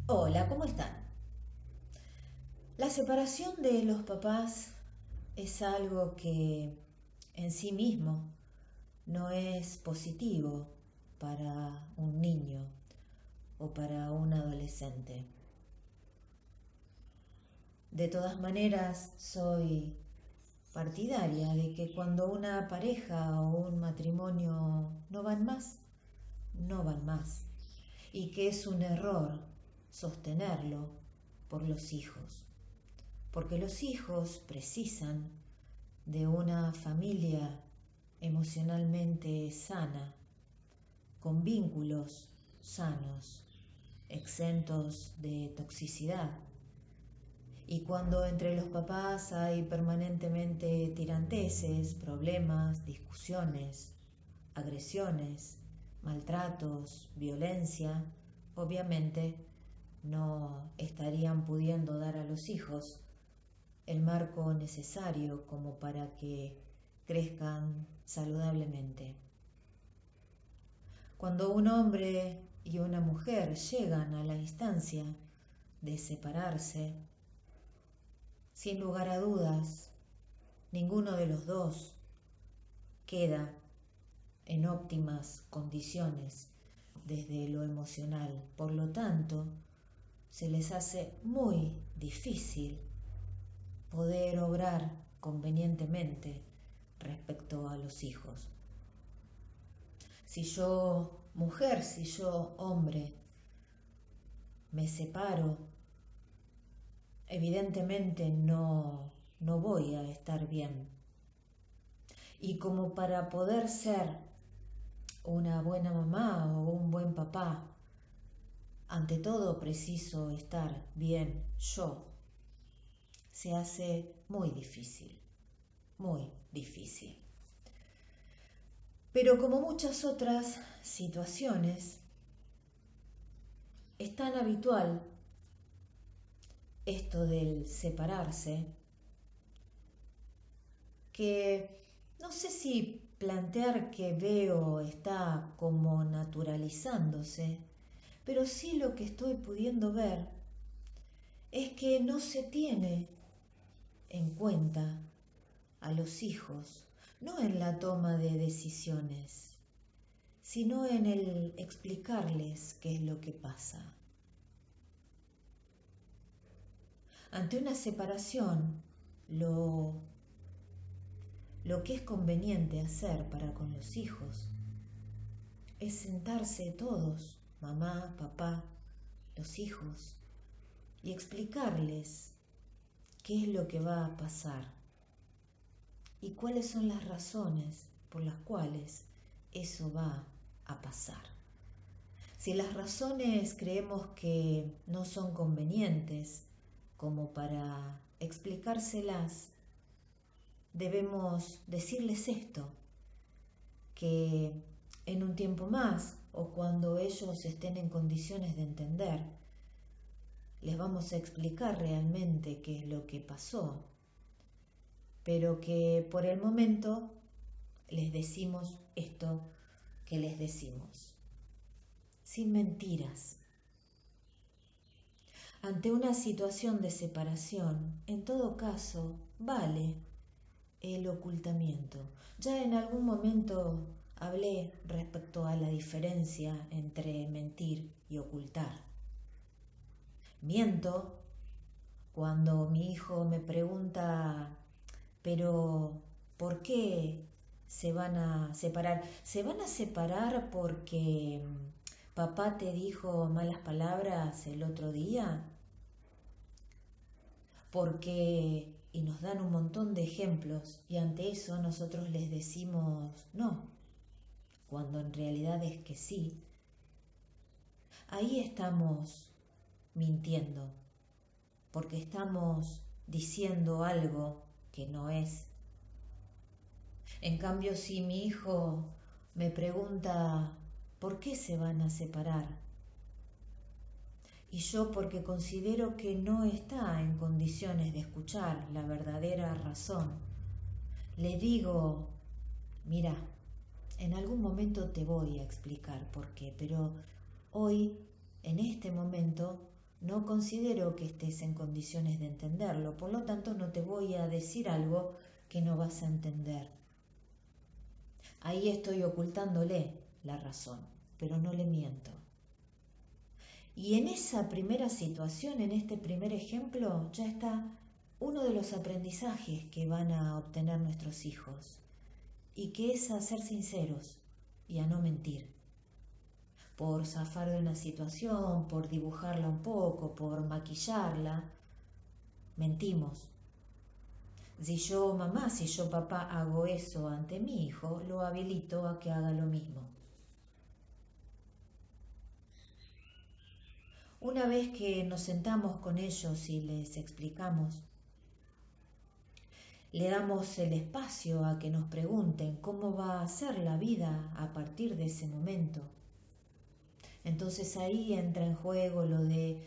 Hola, ¿cómo están? La separación de los papás es algo que en sí mismo no es positivo para un niño o para un adolescente. De todas maneras, soy partidaria de que cuando una pareja o un matrimonio no van más, no van más, y que es un error sostenerlo por los hijos, porque los hijos precisan de una familia emocionalmente sana, con vínculos sanos, exentos de toxicidad. Y cuando entre los papás hay permanentemente tiranteses, problemas, discusiones, agresiones, maltratos, violencia, obviamente no estarían pudiendo dar a los hijos el marco necesario como para que crezcan saludablemente. Cuando un hombre y una mujer llegan a la instancia de separarse, sin lugar a dudas, ninguno de los dos queda en óptimas condiciones desde lo emocional. Por lo tanto, se les hace muy difícil poder obrar convenientemente respecto a los hijos. Si yo, mujer, si yo, hombre, me separo, evidentemente no voy a estar bien. Y como para poder ser una buena mamá o un buen papá, ante todo preciso estar bien yo, se hace muy difícil, muy difícil. Pero como muchas otras situaciones, es tan habitual esto del separarse que no sé si plantear que veo está como naturalizándose, pero sí lo que estoy pudiendo ver es que no se tiene en cuenta a los hijos, no en la toma de decisiones, sino en el explicarles qué es lo que pasa. Ante una separación, lo que es conveniente hacer para con los hijos es sentarse todos, mamá, papá, los hijos, y explicarles qué es lo que va a pasar y cuáles son las razones por las cuales eso va a pasar. Si las razones creemos que no son convenientes como para explicárselas, debemos decirles esto, que en un tiempo más o cuando ellos estén en condiciones de entender, les vamos a explicar realmente qué es lo que pasó, pero que por el momento les decimos esto que les decimos, sin mentiras. Ante una situación de separación, en todo caso, vale el ocultamiento. Ya en algún momento hablé respecto a la diferencia entre mentir y ocultar. Miento cuando mi hijo me pregunta, pero ¿por qué se van a separar? ¿Se van a separar porque papá te dijo malas palabras el otro día? Porque, y nos dan un montón de ejemplos, y ante eso nosotros les decimos no, cuando en realidad es que sí. Ahí estamos mintiendo, porque estamos diciendo algo que no es. En cambio, si mi hijo me pregunta ¿por qué se van a separar? Y yo, porque considero que no está en condiciones de escuchar la verdadera razón, le digo, mira, en algún momento te voy a explicar por qué, pero hoy, en este momento, no considero que estés en condiciones de entenderlo, por lo tanto no te voy a decir algo que no vas a entender. Ahí estoy ocultándole la razón, pero no le miento. Y en esa primera situación, en este primer ejemplo, ya está uno de los aprendizajes que van a obtener nuestros hijos, y que es a ser sinceros y a no mentir. Por zafar de una situación, por dibujarla un poco, por maquillarla, mentimos. Si yo mamá, si yo papá hago eso ante mi hijo, lo habilito a que haga lo mismo. Una vez que nos sentamos con ellos y les explicamos, le damos el espacio a que nos pregunten cómo va a ser la vida a partir de ese momento. Entonces ahí entra en juego lo de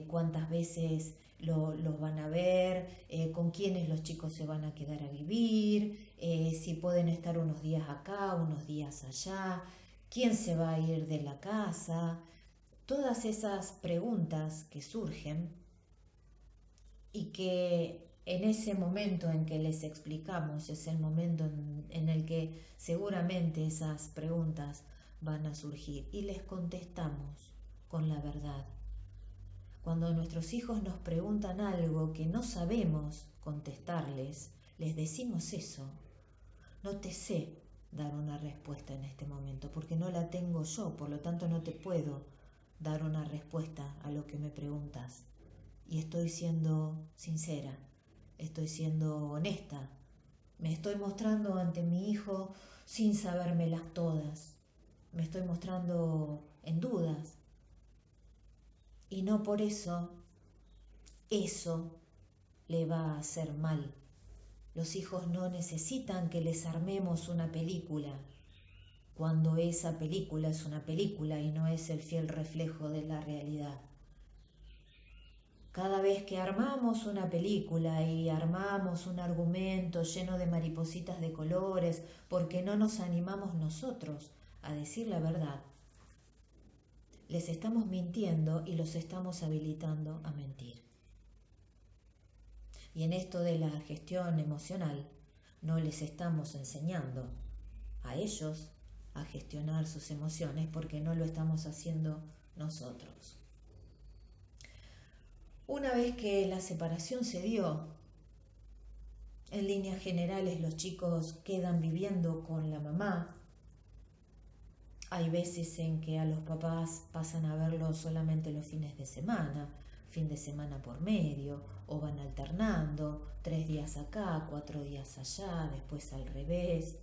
cuántas veces los van a ver, con quiénes los chicos se van a quedar a vivir, si pueden estar unos días acá, unos días allá, quién se va a ir de la casa. Todas esas preguntas que surgen y que en ese momento en que les explicamos es el momento en el que seguramente esas preguntas van a surgir y les contestamos con la verdad. Cuando nuestros hijos nos preguntan algo que no sabemos contestarles, les decimos eso. No te sé dar una respuesta en este momento porque no la tengo yo, por lo tanto no te puedo dar una respuesta a lo que me preguntas. Y estoy siendo sincera, estoy siendo honesta, me estoy mostrando ante mi hijo sin sabérmelas todas, me estoy mostrando en dudas. Y no por eso le va a hacer mal. Los hijos no necesitan que les armemos una película, cuando esa película es una película y no es el fiel reflejo de la realidad. Cada vez que armamos una película y armamos un argumento lleno de maripositas de colores, porque no nos animamos nosotros a decir la verdad, les estamos mintiendo y los estamos habilitando a mentir. Y en esto de la gestión emocional, no les estamos enseñando a ellos a gestionar sus emociones porque no lo estamos haciendo nosotros. Una vez que la separación se dio, en líneas generales los chicos quedan viviendo con la mamá. Hay veces en que a los papás pasan a verlos solamente los fines de semana, fin de semana por medio, o van alternando, 3 días acá, 4 días allá, después al revés.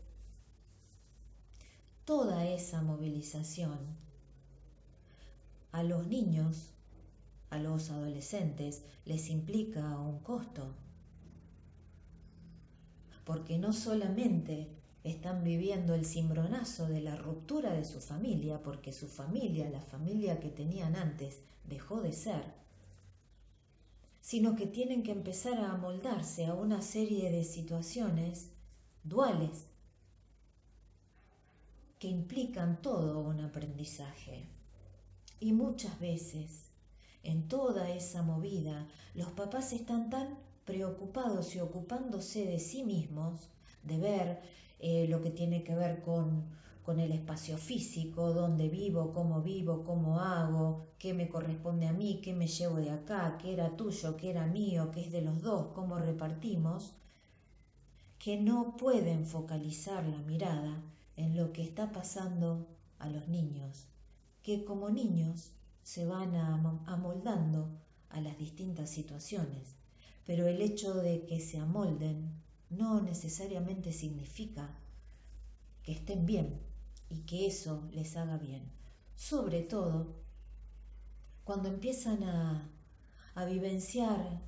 Toda esa movilización a los niños, a los adolescentes, les implica un costo. Porque no solamente están viviendo el cimbronazo de la ruptura de su familia, porque su familia, la familia que tenían antes, dejó de ser, sino que tienen que empezar a amoldarse a una serie de situaciones duales que implican todo un aprendizaje. Y muchas veces, en toda esa movida, los papás están tan preocupados y ocupándose de sí mismos, de ver lo que tiene que ver con el espacio físico, dónde vivo, cómo hago, qué me corresponde a mí, qué me llevo de acá, qué era tuyo, qué era mío, qué es de los dos, cómo repartimos, que no pueden focalizar la mirada en lo que está pasando a los niños, que como niños se van amoldando a las distintas situaciones, pero el hecho de que se amolden no necesariamente significa que estén bien y que eso les haga bien, sobre todo cuando empiezan a vivenciar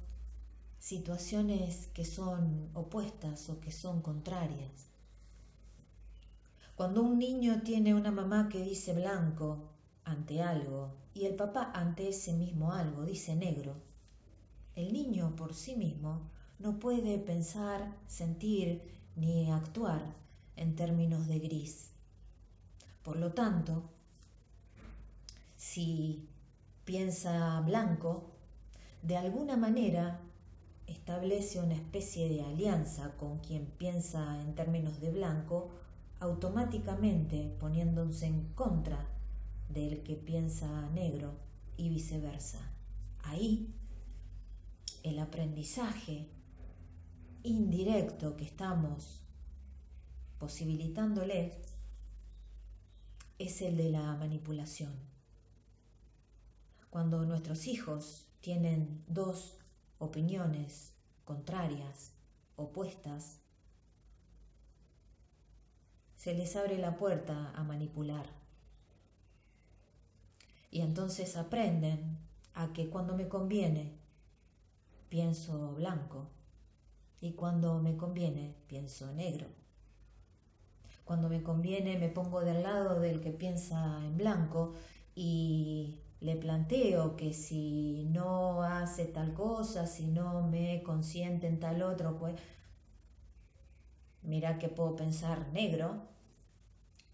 situaciones que son opuestas o que son contrarias. Cuando un niño tiene una mamá que dice blanco ante algo y el papá ante ese mismo algo dice negro, el niño por sí mismo no puede pensar, sentir ni actuar en términos de gris. Por lo tanto, si piensa blanco, de alguna manera establece una especie de alianza con quien piensa en términos de blanco, automáticamente poniéndose en contra del que piensa negro y viceversa. Ahí el aprendizaje indirecto que estamos posibilitándole es el de la manipulación. Cuando nuestros hijos tienen dos opiniones contrarias, opuestas, se les abre la puerta a manipular. Y entonces aprenden a que cuando me conviene pienso blanco y cuando me conviene pienso negro. Cuando me conviene me pongo del lado del que piensa en blanco y le planteo que si no hace tal cosa, si no me consiente en tal otro, pues mira que puedo pensar negro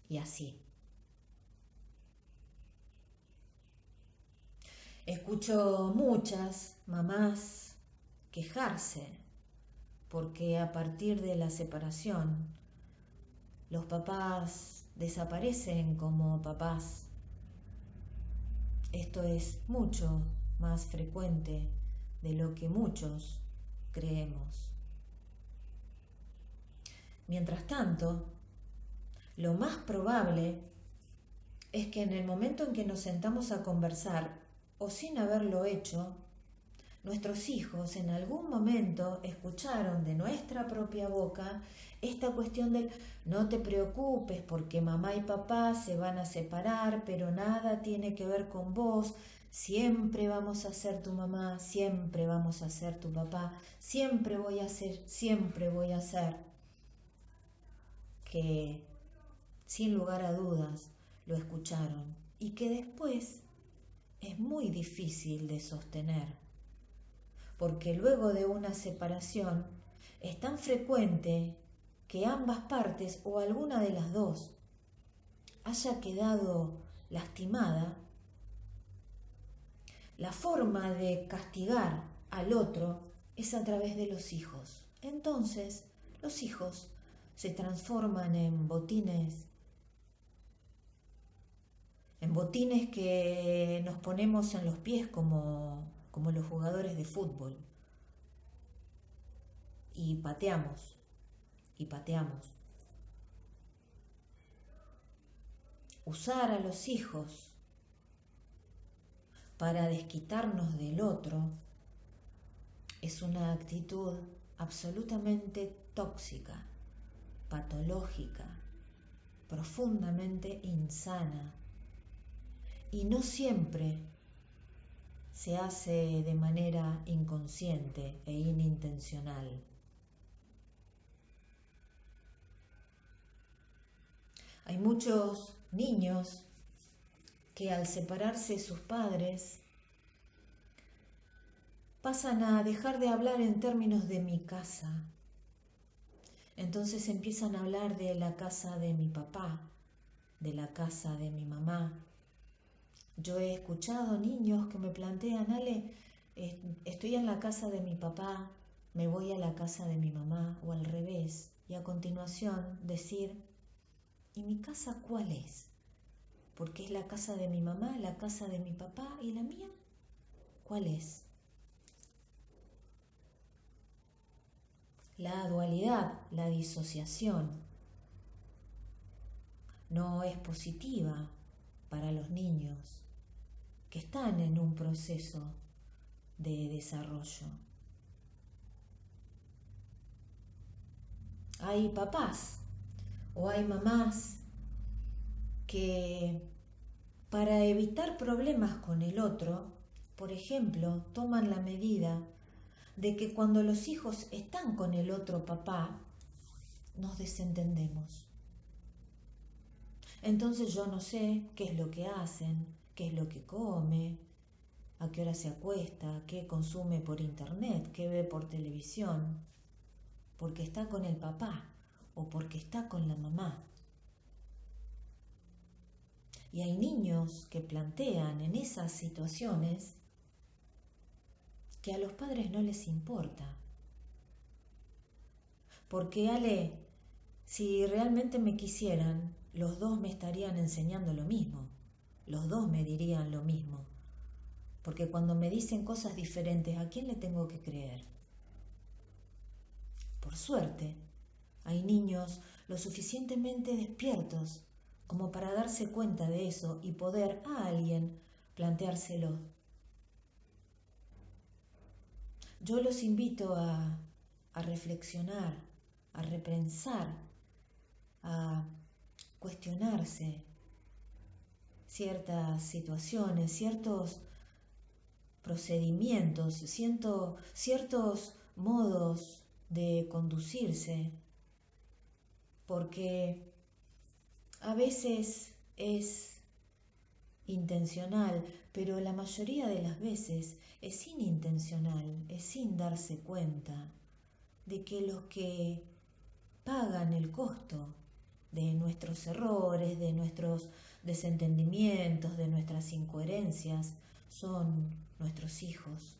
y así. Escucho muchas mamás quejarse porque a partir de la separación los papás desaparecen como papás. Esto es mucho más frecuente de lo que muchos creemos. Mientras tanto, lo más probable es que en el momento en que nos sentamos a conversar, o sin haberlo hecho, nuestros hijos en algún momento escucharon de nuestra propia boca esta cuestión del no te preocupes porque mamá y papá se van a separar, pero nada tiene que ver con vos, siempre vamos a ser tu mamá, siempre vamos a ser tu papá, siempre voy a ser, que sin lugar a dudas lo escucharon y que después es muy difícil de sostener. Porque luego de una separación es tan frecuente que ambas partes o alguna de las dos haya quedado lastimada. La forma de castigar al otro es a través de los hijos. Entonces, los hijos se transforman en botines que nos ponemos en los pies como los jugadores de fútbol. Y pateamos, y pateamos. Usar a los hijos para desquitarnos del otro es una actitud absolutamente tóxica, patológica, profundamente insana. Y no siempre se hace de manera inconsciente e inintencional. Hay muchos niños que al separarse sus padres pasan a dejar de hablar en términos de mi casa. Entonces empiezan a hablar de la casa de mi papá, de la casa de mi mamá. Yo he escuchado niños que me plantean, Ale, estoy en la casa de mi papá, me voy a la casa de mi mamá, o al revés, y a continuación decir, ¿y mi casa cuál es? Porque es la casa de mi mamá, la casa de mi papá, ¿y la mía? ¿Cuál es? La dualidad, la disociación, no es positiva para los niños que están en un proceso de desarrollo. Hay papás o hay mamás que para evitar problemas con el otro, por ejemplo, toman la medida de que cuando los hijos están con el otro papá, nos desentendemos. Entonces yo no sé qué es lo que hacen, qué es lo que come, a qué hora se acuesta, qué consume por internet, qué ve por televisión, porque está con el papá o porque está con la mamá. Y hay niños que plantean en esas situaciones que a los padres no les importa. Porque Ale, si realmente me quisieran, los dos me estarían enseñando lo mismo, los dos me dirían lo mismo. Porque cuando me dicen cosas diferentes, ¿a quién le tengo que creer? Por suerte, hay niños lo suficientemente despiertos como para darse cuenta de eso y poder a alguien planteárselo. Yo los invito a reflexionar, a repensar, a cuestionarse ciertas situaciones, ciertos procedimientos, ciertos modos de conducirse, porque a veces es intencional, pero la mayoría de las veces es inintencional, es sin darse cuenta de que los que pagan el costo de nuestros errores, de nuestros desentendimientos, de nuestras incoherencias, son nuestros hijos,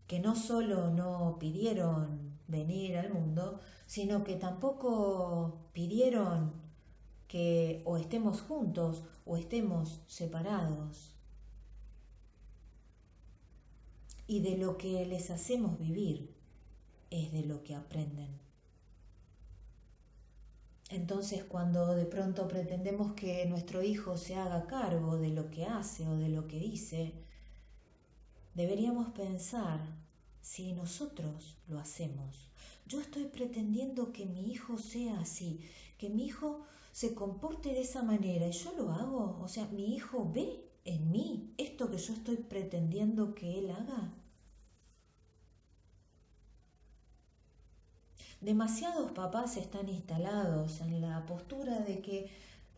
que no solo no pidieron venir al mundo, sino que tampoco pidieron que o estemos juntos o estemos separados. Y de lo que les hacemos vivir es de lo que aprenden. Entonces, cuando de pronto pretendemos que nuestro hijo se haga cargo de lo que hace o de lo que dice, deberíamos pensar si nosotros lo hacemos. Yo estoy pretendiendo que mi hijo sea así, que mi hijo se comporte de esa manera y yo lo hago. O sea, mi hijo ve en mí esto que yo estoy pretendiendo que él haga. Demasiados papás están instalados en la postura de que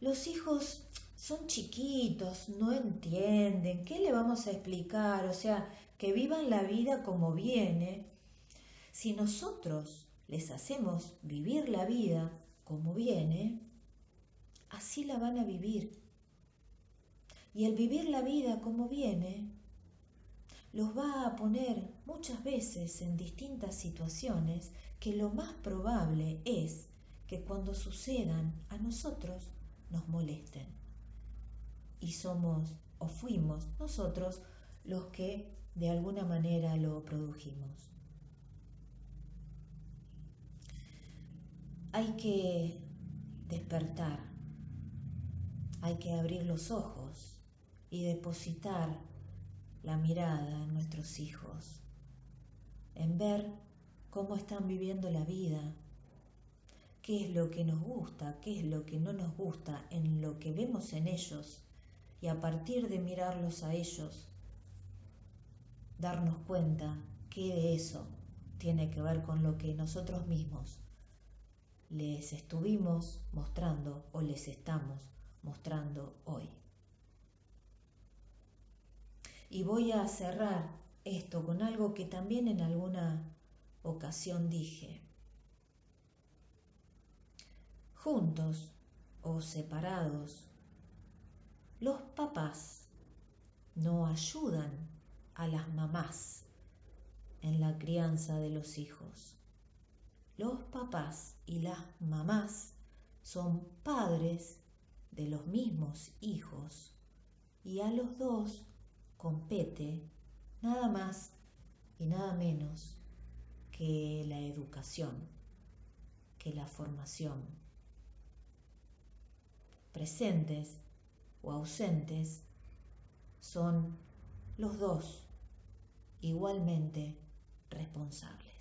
los hijos son chiquitos, no entienden, ¿qué le vamos a explicar? O sea, que vivan la vida como viene. Si nosotros les hacemos vivir la vida como viene, así la van a vivir. Y el vivir la vida como viene los va a poner muchas veces en distintas situaciones que lo más probable es que cuando sucedan a nosotros nos molesten. Y somos o fuimos nosotros los que de alguna manera lo produjimos. Hay que despertar, hay que abrir los ojos y depositar la mirada en nuestros hijos, en ver cómo están viviendo la vida, qué es lo que nos gusta, qué es lo que no nos gusta en lo que vemos en ellos, y a partir de mirarlos a ellos, darnos cuenta que de eso tiene que ver con lo que nosotros mismos les estuvimos mostrando o les estamos mostrando hoy. Y voy a cerrar esto con algo que también en alguna ocasión dije. Juntos o separados, los papás no ayudan a las mamás en la crianza de los hijos. Los papás y las mamás son padres de los mismos hijos y a los dos compete nada más y nada menos que la educación, que la formación. Presentes o ausentes, son los dos igualmente responsables.